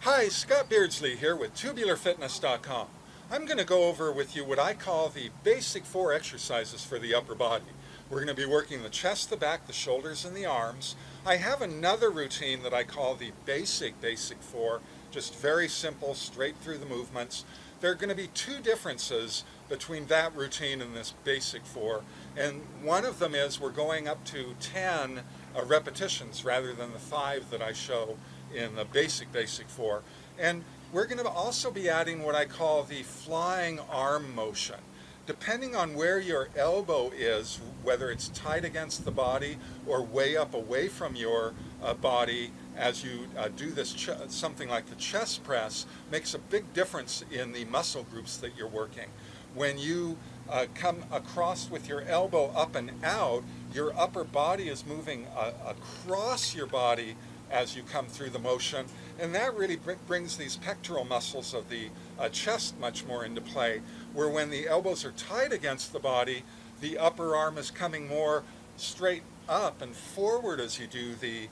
Hi, Scott Beardsley here with TubularFitness.com. I'm going to go over with you what I call the basic 4 exercises for the upper body. We're going to be working the chest, the back, the shoulders, and the arms. I have another routine that I call the basic 4, just very simple, straight through the movements. There are going to be 2 differences between that routine and this basic 4, and one of them is we're going up to 10 repetitions rather than the 5 that I show in the basic 4. And we're going to also be adding what I call the flying arm motion. Depending on where your elbow is, whether it's tight against the body or way up away from your body as you do this something like the chest press, makes a big difference in the muscle groups that you're working. When you come across with your elbow up and out, your upper body is moving across your body as you come through the motion, and that really brings these pectoral muscles of the chest much more into play, where when the elbows are tight against the body, the upper arm is coming more straight up and forward as you do the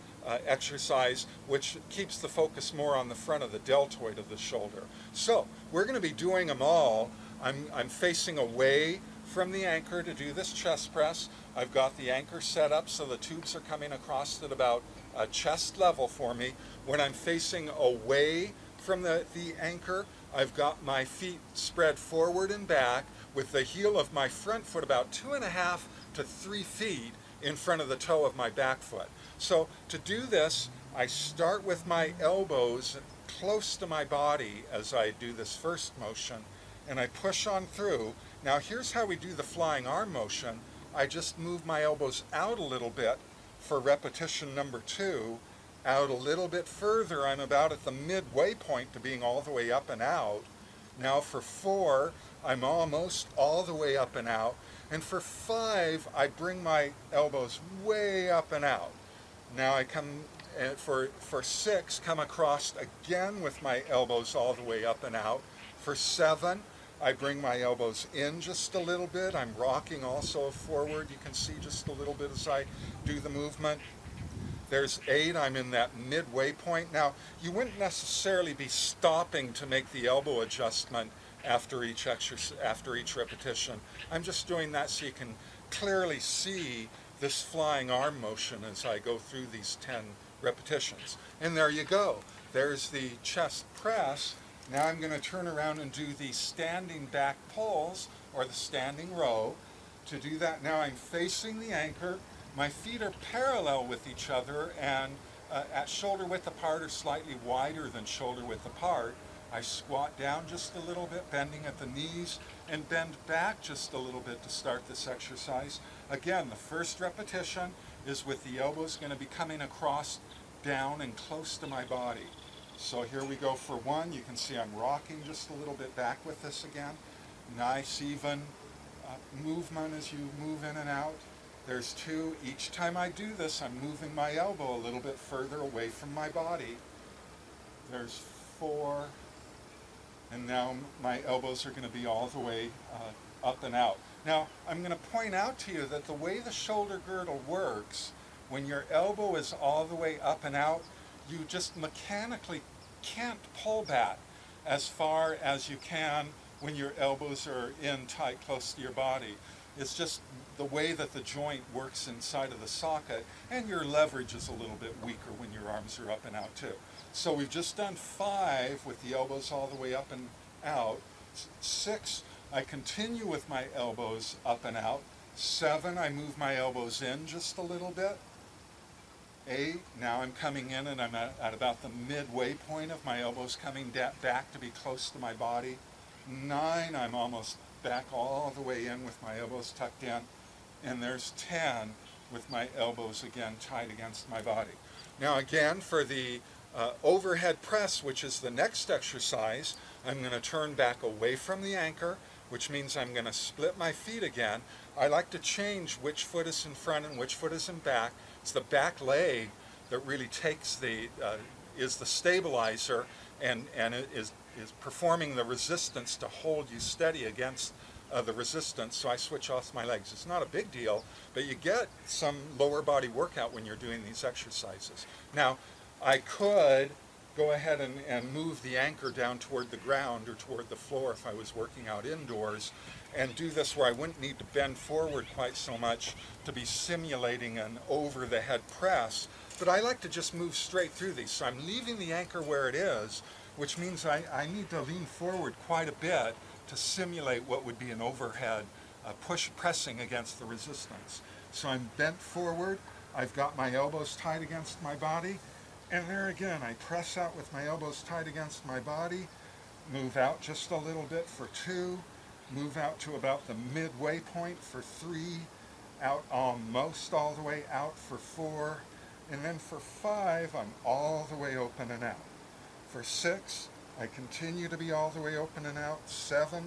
exercise, which keeps the focus more on the front of the deltoid of the shoulder. So we're going to be doing them all. I'm facing away from the anchor to do this chest press. I've got the anchor set up so the tubes are coming across at about chest level for me. When I'm facing away from the anchor, I've got my feet spread forward and back with the heel of my front foot about 2.5 to 3 feet in front of the toe of my back foot. So to do this, I start with my elbows close to my body as I do this first motion, and I push on through. Now here's how we do the flying arm motion. I just move my elbows out a little bit for repetition number 2, out a little bit further. I'm about at the midway point to being all the way up and out. Now for 4, I'm almost all the way up and out. And for 5, I bring my elbows way up and out. Now I come, for 6, come across again with my elbows all the way up and out. For 7, I bring my elbows in just a little bit. I'm rocking also forward. You can see just a little bit as I do the movement. There's 8, I'm in that midway point. Now, you wouldn't necessarily be stopping to make the elbow adjustment after each repetition. I'm just doing that so you can clearly see this flying arm motion as I go through these 10 repetitions. And there you go. There's the chest press. Now I'm going to turn around and do the standing back pulls, or the standing row. To do that, now I'm facing the anchor. My feet are parallel with each other and at shoulder width apart or slightly wider than shoulder width apart. I squat down just a little bit, bending at the knees, and bend back just a little bit to start this exercise. Again, the first repetition is with the elbows going to be coming across, down, and close to my body. So here we go for 1. You can see I'm rocking just a little bit back with this again. Nice even movement as you move in and out. There's 2. Each time I do this, I'm moving my elbow a little bit further away from my body. There's 4. And now my elbows are going to be all the way up and out. Now, I'm going to point out to you that the way the shoulder girdle works, when your elbow is all the way up and out, you just mechanically can't pull back as far as you can when your elbows are in tight close to your body. It's just the way that the joint works inside of the socket, and your leverage is a little bit weaker when your arms are up and out too. So we've just done 5 with the elbows all the way up and out. 6, I continue with my elbows up and out. 7, I move my elbows in just a little bit. 8, now I'm coming in and I'm at about the midway point of my elbows coming back to be close to my body. 9, I'm almost back all the way in with my elbows tucked in. And there's 10 with my elbows again tight against my body. Now again, for the overhead press, which is the next exercise, I'm going to turn back away from the anchor, which means I'm going to split my feet again. I like to change which foot is in front and which foot is in back. It's the back leg that really takes is the stabilizer and it is performing the resistance to hold you steady against the resistance. So I switch off my legs. It's not a big deal, but you get some lower body workout when you're doing these exercises. Now, I could go ahead and move the anchor down toward the ground or toward the floor if I was working out indoors, and do this where I wouldn't need to bend forward quite so much to be simulating an over-the-head press. But I like to just move straight through these. So I'm leaving the anchor where it is, which means I need to lean forward quite a bit to simulate what would be an overhead pressing against the resistance. So I'm bent forward, I've got my elbows tight against my body, and there again I press out with my elbows tight against my body, move out just a little bit for 2, move out to about the midway point for 3, out almost all the way out for 4, and then for 5 I'm all the way open and out. For 6, I continue to be all the way open and out. 7,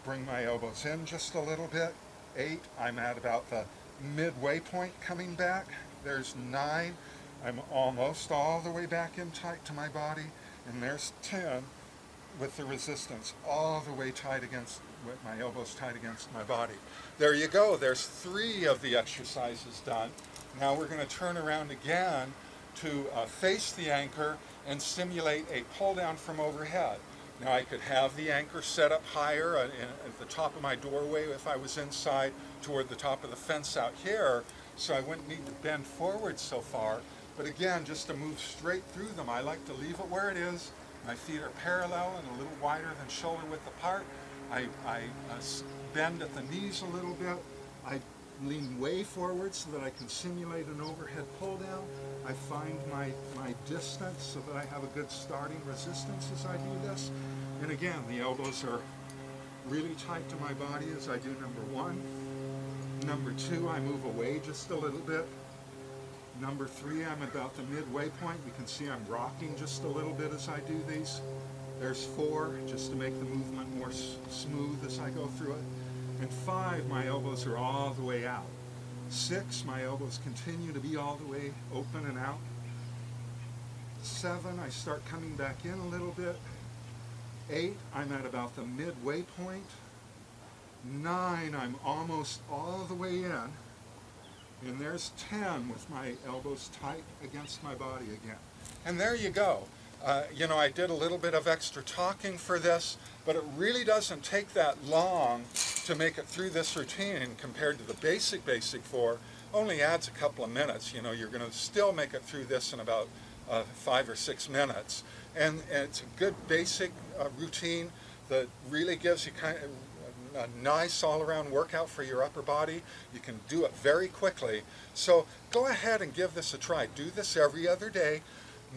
bring my elbows in just a little bit. 8, I'm at about the midway point coming back. There's 9, I'm almost all the way back in tight to my body. And there's 10, with the resistance all the way tight against, with my elbows tight against my body. There you go, there's 3 of the exercises done. Now we're going to turn around again to face the anchor and simulate a pull down from overhead. Now I could have the anchor set up higher at the top of my doorway if I was inside toward the top of the fence out here, so I wouldn't need to bend forward so far. But again, just to move straight through them, I like to leave it where it is. My feet are parallel and a little wider than shoulder width apart. I bend at the knees a little bit. I lean way forward so that I can simulate an overhead pull down. I find my distance so that I have a good starting resistance as I do this. And again, the elbows are really tight to my body as I do number 1. Number 2, I move away just a little bit. Number 3, I'm about the midway point. You can see I'm rocking just a little bit as I do these. There's 4, just to make the movement more smooth as I go through it. And 5, my elbows are all the way out. 6, my elbows continue to be all the way open and out. 7, I start coming back in a little bit. 8, I'm at about the midway point. 9, I'm almost all the way in. And there's 10 with my elbows tight against my body again. And there you go. You know, I did a little bit of extra talking for this, but it really doesn't take that long to make it through this routine compared to the basic 4. Only adds a couple of minutes. You know, you're going to still make it through this in about 5 or 6 minutes. And it's a good basic routine that really gives you kind of a nice all-around workout for your upper body. You can do it very quickly. So go ahead and give this a try. Do this every other day.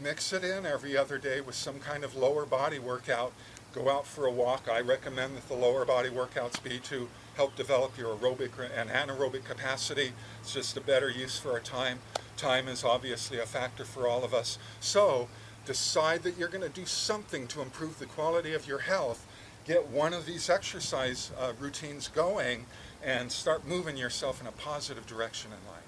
Mix it in every other day with some kind of lower body workout. Go out for a walk. I recommend that the lower body workouts be to help develop your aerobic and anaerobic capacity. It's just a better use for our time. Time is obviously a factor for all of us. So decide that you're going to do something to improve the quality of your health. Get one of these exercise routines going and start moving yourself in a positive direction in life.